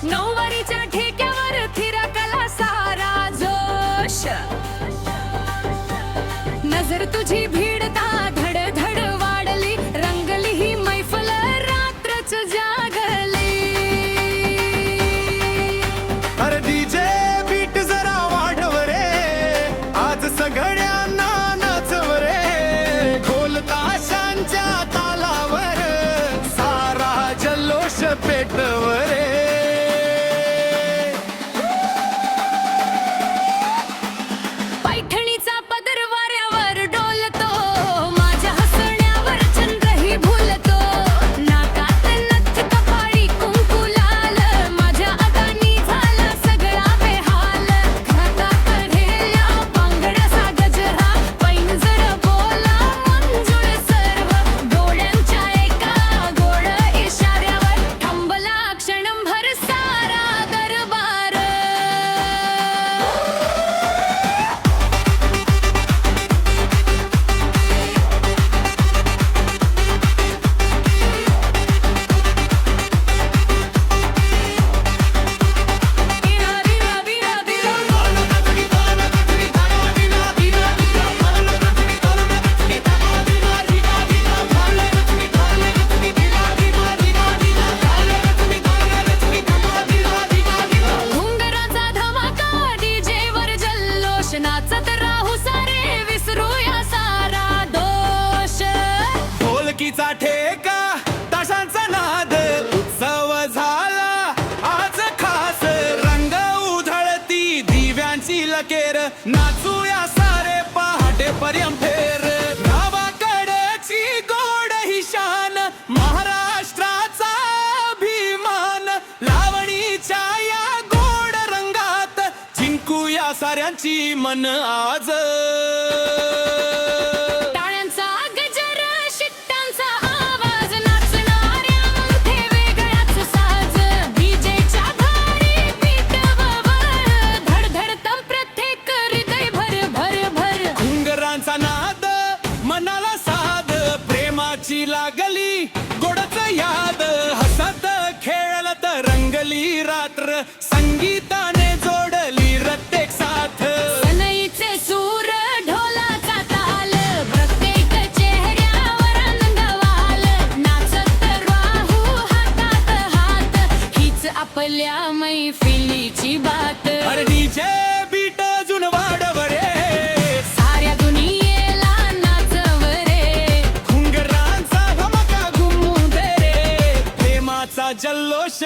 नऊवारीच्या ठेक्यावर थिरकला सारा जोश. नजर तुझी भिडता धड धड वाढली, रंगली ही मैफल रात्रच जागली. अरे डीजे बीट जरा वाढव रे, आज सगळ्यांना नाचव रे. खोल ताशांच्या तालावर सारा जल्लोष पेटव रे. पैठणीचा पदर वाऱ्यावर डोलतो, माझ्या हसण्यावर चंद्रही भुलतो. नाकात नथ कपाळी कुंकू लाल, माझ्या अगानी झाला सगळा बेहाल. हातात ढेल्या पांगड्याचा गजरा, पैंजण बोला मंजूळ सर्व. डोळ्यांच्या एका गोड इशाऱ्यावर थांबला क्षणभर सारा दरबार. घुंगराचा धमाका, डीजेवर जल्लोष. नाचत राहू सारे, विसरूया सारा दोष. ढोलकीचा ठेका, ताशांचा नाद, उत्सव झाला आज खास. रंग उधळती दिव्यांची लकेर, नाचूया सारे पहाटेपर्यंत फेर. गावाकडची गोड ही शान, महाराष्ट्राचा अभिमान. लावणीच्या या गोड रंगात जिंकूया साऱ्यांची मन आज. टाळ्यांचा गजर, शिट्ट्यांचा आवाज, नाचणाऱ्यांमध्ये वेगळाच साज. डीजेच्या धारी पीठवर धडधडतं प्रत्येक हृदय भर भर भर. घुंगरांचा नाद, मनाला साध, प्रेमाची लागली गोडच याद. हसत खेळत रंगली रात्र, संगीताने जोडली प्रत्येक साथ. सनईचे सूर, ढोलाचा ताल, प्रत्येक चेहऱ्यावर आनंद वाल. नाचत राहू हातात हात, हीच आपल्या मैफिलीची बात. अरे डीजे बीट अजून वाढव रे, साऱ्या दुनियेला नाचव रे. घुंगरांचा धमाका घुमू दे रे. प्रेमाचा जल्लोष